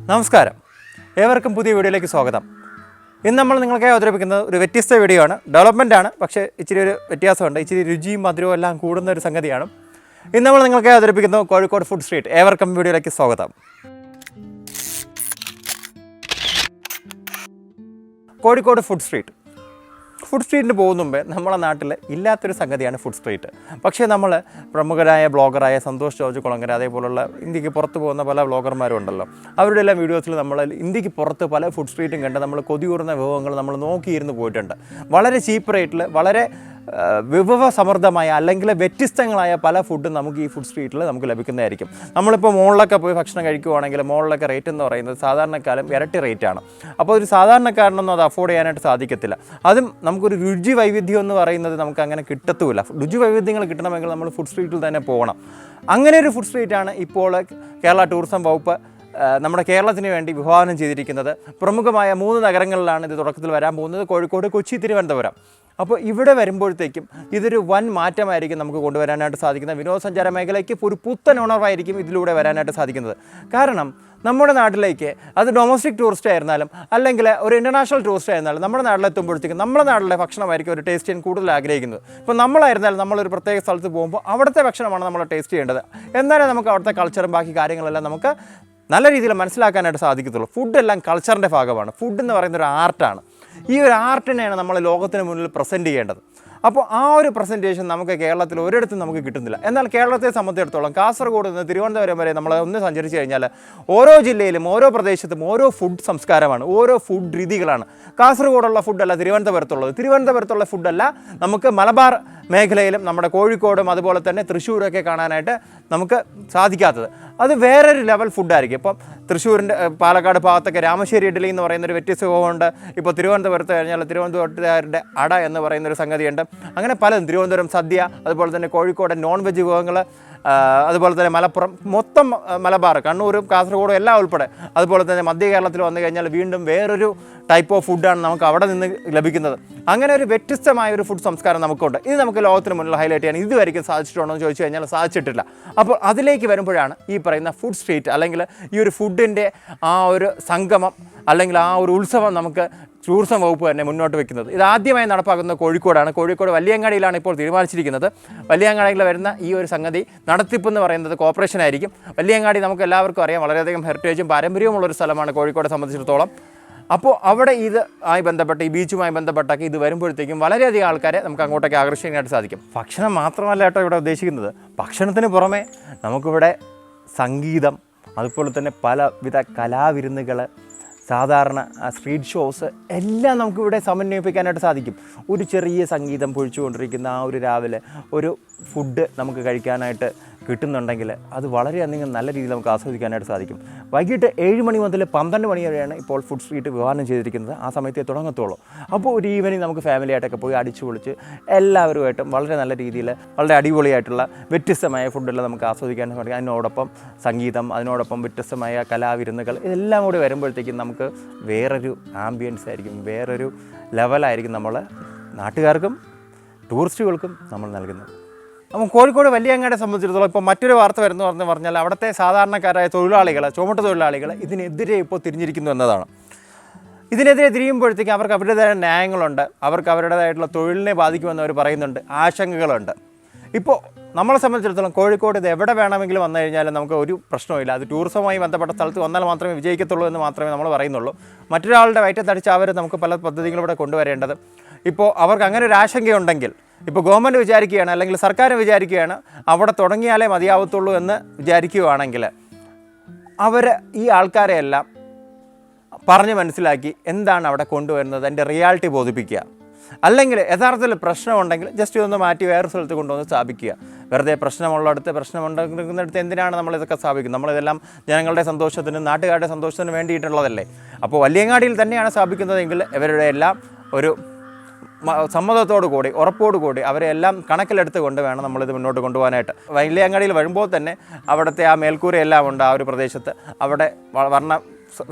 നമസ്കാരം, ഏവർക്കും പുതിയ വീഡിയോയിലേക്ക് സ്വാഗതം. ഇന്ന് നമ്മൾ നിങ്ങൾക്കായി അവതരിപ്പിക്കുന്നത് ഒരു വ്യത്യസ്ത വീഡിയോ ആണ്. ഡെവലപ്മെൻ്റ് ആണ്, പക്ഷേ ഇച്ചിരി ഒരു വ്യത്യാസമുണ്ട്. ഇച്ചിരി രുചിയും മധുരവും എല്ലാം കൂടുന്ന ഒരു സംഗതിയാണ്. ഇന്ന് നമ്മൾ നിങ്ങൾക്കായി അവതരിപ്പിക്കുന്നത് കോഴിക്കോട് ഫുഡ് സ്ട്രീറ്റ്. ഏവർക്കും വീഡിയോയിലേക്ക് സ്വാഗതം. കോഴിക്കോട് ഫുഡ് സ്ട്രീറ്റിന് പോകുന്ന മുമ്പേ നമ്മുടെ നാട്ടിൽ ഇല്ലാത്തൊരു സംഗതിയാണ് ഫുഡ് സ്ട്രീറ്റ്. പക്ഷേ നമ്മൾ പ്രമുഖരായ ബ്ലോഗറായ സന്തോഷ് ജോർജ് കുളങ്ങര, അതേപോലുള്ള ഇന്ത്യക്ക് പുറത്ത് പോകുന്ന പല ബ്ലോഗർമാരും ഉണ്ടല്ലോ, അവരുടെ എല്ലാം വീഡിയോസിൽ നമ്മൾ ഇന്ത്യക്ക് പുറത്ത് പല ഫുഡ് സ്ട്രീറ്റും കണ്ട് നമ്മൾ കൊതിയൂറുന്ന വിഭവങ്ങൾ നമ്മൾ നോക്കിയിരുന്ന് പോയിട്ടുണ്ട്. വളരെ ചീപ്പ് റേറ്റിൽ, വളരെ വിഭവസമൃദ്ധമായ അല്ലെങ്കിൽ വ്യത്യസ്തങ്ങളായ പല ഫുഡും നമുക്ക് ഈ ഫുഡ് സ്ട്രീറ്റിൽ നമുക്ക് ലഭിക്കുന്നതായിരിക്കും. നമ്മളിപ്പോൾ മോളിലൊക്കെ പോയി ഭക്ഷണം കഴിക്കുവാണെങ്കിൽ മോളിലൊക്കെ റേറ്റ് എന്ന് പറയുന്നത് സാധാരണക്കാലം ഇരട്ടി റേറ്റാണ്. അപ്പോൾ ഒരു സാധാരണക്കാരനൊന്നും അത് അഫോർഡ് ചെയ്യാനായിട്ട് സാധിക്കത്തില്ല. അതും നമുക്കൊരു രുചി വൈവിധ്യം എന്ന് പറയുന്നത് നമുക്ക് അങ്ങനെ കിട്ടത്തുമില്ല. രുചി വൈവിധ്യങ്ങൾ കിട്ടണമെങ്കിൽ നമ്മൾ ഫുഡ് സ്ട്രീറ്റിൽ തന്നെ പോകണം. അങ്ങനെ ഒരു ഫുഡ് സ്ട്രീറ്റാണ് ഇപ്പോൾ കേരള ടൂറിസം വകുപ്പ് നമ്മുടെ കേരളത്തിന് വേണ്ടി വിഭാവനം ചെയ്തിരിക്കുന്നത്. പ്രമുഖമായ 3 നഗരങ്ങളിലാണ് ഇത് തുടക്കത്തിൽ വരാൻ പോകുന്നത്: കോഴിക്കോട്, കൊച്ചി, തിരുവനന്തപുരം. അപ്പോൾ ഇവിടെ വരുമ്പോഴത്തേക്കും ഇതൊരു വൻ മാറ്റമായിരിക്കും നമുക്ക് കൊണ്ടുവരാനായിട്ട് സാധിക്കുന്നത്. വിനോദസഞ്ചാര മേഖലയ്ക്ക് ഒരു പുത്തൻ ഉണർവായിരിക്കും ഇതിലൂടെ വരാനായിട്ട് സാധിക്കുന്നത്. കാരണം നമ്മുടെ നാട്ടിലേക്ക് അത് ഡൊമസ്റ്റിക് ടൂറിസ്റ്റ് ആയിരുന്നാലും അല്ലെങ്കിൽ ഒരു ഇൻ്റർനാഷണൽ ടൂറിസ്റ്റ് ആയിരുന്നാലും നമ്മുടെ നാട്ടിലെത്തുമ്പോഴത്തേക്കും നമ്മുടെ നാട്ടിലെ ഭക്ഷണമായിരിക്കും ഒരു ടേസ്റ്റ് ചെയ്യാൻ കൂടുതൽ ആഗ്രഹിക്കുന്നത്. ഇപ്പോൾ നമ്മളായിരുന്നാലും നമ്മളൊരു പ്രത്യേക സ്ഥലത്ത് പോകുമ്പോൾ അവിടുത്തെ ഭക്ഷണമാണ് നമ്മൾ ടേസ്റ്റ് ചെയ്യേണ്ടത്. എന്നാലേ നമുക്ക് അവിടുത്തെ കൾച്ചറും ബാക്കി കാര്യങ്ങളെല്ലാം നമുക്ക് നല്ല രീതിയിൽ മനസ്സിലാക്കാനായിട്ട് സാധിക്കത്തുള്ളൂ. ഫുഡെല്ലാം കൾച്ചറിൻ്റെ ഭാഗമാണ്. ഫുഡ് എന്ന് പറയുന്ന ഒരു ആർട്ടാണ്. ഈ ഒരു ആർട്ടിനെയാണ് നമ്മൾ ലോകത്തിന് മുന്നിൽ പ്രസൻറ്റ് ചെയ്യേണ്ടത്. അപ്പോൾ ആ ഒരു പ്രസൻറ്റേഷൻ നമുക്ക് കേരളത്തിൽ ഒരിടത്തും നമുക്ക് കിട്ടുന്നില്ല. എന്നാൽ കേരളത്തെ സംബന്ധിച്ചിടത്തോളം കാസർഗോഡ് നിന്ന് തിരുവനന്തപുരം വരെ നമ്മൾ ഒന്ന് സഞ്ചരിച്ച് കഴിഞ്ഞാൽ ഓരോ ജില്ലയിലും ഓരോ പ്രദേശത്തും ഓരോ ഫുഡ് സംസ്കാരമാണ്, ഓരോ ഫുഡ് രീതികളാണ്. കാസർഗോഡുള്ള ഫുഡല്ല തിരുവനന്തപുരത്തുള്ളത്, തിരുവനന്തപുരത്തുള്ള ഫുഡല്ല നമുക്ക് മലബാർ മേഖലയിലും നമ്മുടെ കോഴിക്കോടും അതുപോലെ തന്നെ തൃശ്ശൂരൊക്കെ കാണാനായിട്ട് നമുക്ക് സാധിക്കാത്തത്. അത് വേറൊരു ലെവൽ ഫുഡായിരിക്കും. ഇപ്പം തൃശ്ശൂരിൻ്റെ പാലക്കാട് ഭാഗത്തൊക്കെ രാമശ്ശേരി ഇഡ്ഡലി എന്ന് പറയുന്നൊരു വ്യത്യസ്ത വിഭവമുണ്ട്. ഇപ്പോൾ തിരുവനന്തപുരത്ത് കഴിഞ്ഞാൽ തിരുവനന്തപുരത്തുകാരുടെ അട എന്ന് പറയുന്നൊരു സംഗതിയുണ്ട്. അങ്ങനെ പലതും, തിരുവനന്തപുരം സദ്യ, അതുപോലെ തന്നെ കോഴിക്കോട് നോൺ വെജ് വിഭവങ്ങൾ, അതുപോലെ തന്നെ മലപ്പുറം, മൊത്തം മലബാർ, കണ്ണൂരും കാസർഗോഡും എല്ലാം ഉൾപ്പെടെ, അതുപോലെ തന്നെ മധ്യ കേരളത്തിൽ വന്നു കഴിഞ്ഞാൽ വീണ്ടും വേറൊരു ടൈപ്പ് ഓഫ് ഫുഡാണ് നമുക്ക് അവിടെ നിന്ന് ലഭിക്കുന്നത്. അങ്ങനെ ഒരു വ്യത്യസ്തമായ ഒരു ഫുഡ് സംസ്കാരം നമുക്കുണ്ട്. ഇത് നമുക്ക് ലോകത്തിന് മുന്നിൽ ഹൈലൈറ്റ് ചെയ്യാൻ ഇതുവരെയ്ക്കും സാധിച്ചിട്ടുണ്ടോ എന്ന് ചോദിച്ചു കഴിഞ്ഞാൽ സാധിച്ചിട്ടില്ല. അപ്പോൾ അതിലേക്ക് വരുമ്പോഴാണ് ഈ പറയുന്ന ഫുഡ് സ്ട്രീറ്റ് അല്ലെങ്കിൽ ഈ ഒരു ഫുഡിൻ്റെ ആ ഒരു സംഗമം അല്ലെങ്കിൽ ആ ഒരു ഉത്സവം നമുക്ക് ടൂറിസം വകുപ്പ് തന്നെ മുന്നോട്ട് വെക്കുന്നത്. ഇത് ആദ്യമായി നടപ്പാക്കുന്നത് കോഴിക്കോടാണ്. കോഴിക്കോട് വലിയങ്ങാടിയിലാണ് ഇപ്പോൾ തീരുമാനിച്ചിരിക്കുന്നത്. വലിയങ്ങാടിയിൽ വരുന്ന ഈ ഒരു സംഗതി നടത്തിപ്പ് എന്ന് പറയുന്നത് കോർപ്പറേഷൻ ആയിരിക്കും. വലിയങ്ങാടി നമുക്ക് എല്ലാവർക്കും അറിയാം, വളരെയധികം ഹെറിറ്റേജും പാരമ്പര്യവുമുള്ളൊരു സ്ഥലമാണ് കോഴിക്കോടെ സംബന്ധിച്ചിടത്തോളം. അപ്പോൾ അവിടെ ഇതുമായി ബന്ധപ്പെട്ട്, ഈ ബീച്ചുമായി ബന്ധപ്പെട്ടൊക്കെ ഇത് വരുമ്പോഴത്തേക്കും വളരെയധികം ആൾക്കാരെ നമുക്ക് അങ്ങോട്ടേക്ക് ആകർഷിക്കാനായിട്ട് സാധിക്കും. ഭക്ഷണം മാത്രമല്ല കേട്ടോ ഇവിടെ ഉദ്ദേശിക്കുന്നത്. ഭക്ഷണത്തിന് പുറമെ നമുക്കിവിടെ സംഗീതം, അതുപോലെ തന്നെ പലവിധ കലാവിരുന്നുകൾ, സാധാരണ സ്ട്രീറ്റ് ഷോസ് എല്ലാം നമുക്കിവിടെ സമന്വയിപ്പിക്കാനായിട്ട് സാധിക്കും. ഒരു ചെറിയ സംഗീതം പൊഴിച്ചുകൊണ്ടിരിക്കുന്ന ആ ഒരു രാവിലെ ഒരു ഫുഡ് നമുക്ക് കഴിക്കാനായിട്ട് കിട്ടുന്നുണ്ടെങ്കിൽ അത് വളരെയധികം നല്ല രീതിയിൽ നമുക്ക് ആസ്വദിക്കാനായിട്ട് സാധിക്കും. വൈകിട്ട് 7 മണി മുതൽ 12 മണി വരെയാണ് ഇപ്പോൾ ഫുഡ് സ്ട്രീറ്റ് വിഭാവനം ചെയ്തിരിക്കുന്നത്. ആ സമയത്തേ തുടങ്ങത്തുള്ളൂ. അപ്പോൾ ഒരു ഈവനിങ് നമുക്ക് ഫാമിലിയായിട്ടൊക്കെ പോയി അടിച്ചു പൊളിച്ച് എല്ലാവരുമായിട്ടും വളരെ നല്ല രീതിയിൽ വളരെ അടിപൊളിയായിട്ടുള്ള വ്യത്യസ്തമായ ഫുഡെല്ലാം നമുക്ക് ആസ്വദിക്കാൻ സാധിക്കും. അതിനോടൊപ്പം സംഗീതം, അതിനോടൊപ്പം വ്യത്യസ്തമായ കലാവിരുന്നുകൾ, ഇതെല്ലാം കൂടി വരുമ്പോഴത്തേക്കും നമുക്ക് വേറൊരു ആംബിയൻസ് ആയിരിക്കും, വേറൊരു ലെവലായിരിക്കും നമ്മൾ നാട്ടുകാർക്കും ടൂറിസ്റ്റുകൾക്കും നമ്മൾ നൽകുന്നത്. അപ്പം കോഴിക്കോട് വലിയങ്ങാടിയെ സംബന്ധിച്ചിടത്തോളം ഇപ്പോൾ മറ്റൊരു വാർത്ത വരുന്നു പറഞ്ഞാൽ അവിടുത്തെ സാധാരണക്കാരായ തൊഴിലാളികൾ, ചുമട്ട് തൊഴിലാളികൾ ഇതിനെതിരെ ഇപ്പോൾ തിരിഞ്ഞിരിക്കുന്നു എന്നതാണ്. ഇതിനെതിരെ തിരിയുമ്പോഴത്തേക്കും അവർക്ക് അവരുടേതായ ന്യായങ്ങളുണ്ട്, അവർക്ക് അവരുടേതായിട്ടുള്ള തൊഴിലിനെ ബാധിക്കുമെന്ന് അവർ പറയുന്നുണ്ട്, ആശങ്കകളുണ്ട്. ഇപ്പോൾ നമ്മളെ സംബന്ധിച്ചിടത്തോളം കോഴിക്കോട് ഇത് എവിടെ വേണമെങ്കിലും വന്നു കഴിഞ്ഞാൽ നമുക്ക് ഒരു പ്രശ്നവുമില്ല. അത് ടൂറിസവുമായി ബന്ധപ്പെട്ട സ്ഥലത്ത് വന്നാൽ മാത്രമേ വിജയിക്കത്തുള്ളൂ എന്ന് മാത്രമേ നമ്മൾ പറയുന്നുള്ളൂ. മറ്റൊരാളുടെ വയറ്റത്തടിച്ച് അവർ നമുക്ക് പല പദ്ധതികളിലൂടെ കൊണ്ടുവരേണ്ടത്. ഇപ്പോൾ അവർക്ക് അങ്ങനെ ഒരു ആശങ്കയുണ്ടെങ്കിൽ, ഇപ്പോൾ ഗവൺമെൻറ് വിചാരിക്കുകയാണ് അല്ലെങ്കിൽ സർക്കാർ വിചാരിക്കുകയാണ് അവിടെ തുടങ്ങിയാലേ മതിയാവത്തുള്ളൂ എന്ന് വിചാരിക്കുകയാണെങ്കിൽ അവർ ഈ ആൾക്കാരെയെല്ലാം പറഞ്ഞ് മനസ്സിലാക്കി എന്താണ് അവിടെ കൊണ്ടുവരുന്നത് അതിൻ്റെ റിയാലിറ്റി ബോധിപ്പിക്കുക. അല്ലെങ്കിൽ യഥാർത്ഥത്തിൽ പ്രശ്നമുണ്ടെങ്കിൽ ജസ്റ്റ് ഇതൊന്ന് മാറ്റി വേറെ സ്ഥലത്ത് കൊണ്ടുവന്ന് സ്ഥാപിക്കുക. വെറുതെ പ്രശ്നമുള്ളിടത്ത്, പ്രശ്നമുണ്ടാകുന്നിടത്ത് എന്തിനാണ് നമ്മളിതൊക്കെ സ്ഥാപിക്കുന്നത്? നമ്മളിതെല്ലാം ജനങ്ങളുടെ സന്തോഷത്തിനും നാട്ടുകാരുടെ സന്തോഷത്തിനും വേണ്ടിയിട്ടുള്ളതല്ലേ. അപ്പോൾ വലിയങ്ങാടിയിൽ തന്നെയാണ് സ്ഥാപിക്കുന്നതെങ്കിൽ ഇവരുടെ എല്ലാം ഒരു സമ്മതത്തോടു കൂടി, ഉറപ്പോടുകൂടി അവരെ എല്ലാം കണക്കിലെടുത്ത് കൊണ്ട് വേണം നമ്മളിത് മുന്നോട്ട് കൊണ്ടുപോകാനായിട്ട്. വലിയങ്ങാടിയിൽ വരുമ്പോൾ തന്നെ അവിടുത്തെ ആ മേൽക്കൂരയെല്ലാം ഉണ്ട് ആ ഒരു പ്രദേശത്ത്. അവിടെ വർണ്ണ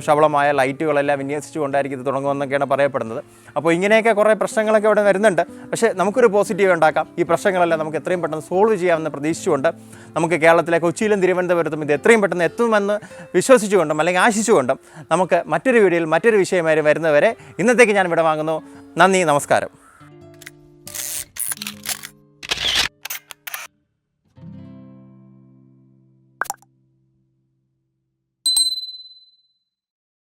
ശബളമായ ലൈറ്റുകളെല്ലാം വിന്യസിച്ചുകൊണ്ടായിരിക്കും ഇത് തുടങ്ങുമെന്നൊക്കെയാണ് പറയപ്പെടുന്നത്. അപ്പോൾ ഇങ്ങനെയൊക്കെ കുറേ പ്രശ്നങ്ങളൊക്കെ ഇവിടെ വരുന്നുണ്ട്. പക്ഷേ നമുക്കൊരു പോസിറ്റീവ് ഉണ്ടാക്കാം. ഈ പ്രശ്നങ്ങളെല്ലാം നമുക്ക് എത്രയും പെട്ടെന്ന് സോൾവ് ചെയ്യാമെന്ന് പ്രതീക്ഷിച്ചുകൊണ്ട് നമുക്ക് കേരളത്തിലെ കൊച്ചിയിലും തിരുവനന്തപുരത്തും ഇത് എത്രയും പെട്ടെന്ന് എത്തുമെന്ന് വിശ്വസിച്ചുകൊണ്ടും അല്ലെങ്കിൽ ആശിച്ചുകൊണ്ടും നമുക്ക് മറ്റൊരു വീഡിയോയിൽ മറ്റൊരു വിഷയമായി വരുന്നവരെ ഇന്നത്തേക്ക് ഞാൻ ഇവിടെ വാങ്ങുന്നു. നന്ദി, നമസ്കാരം.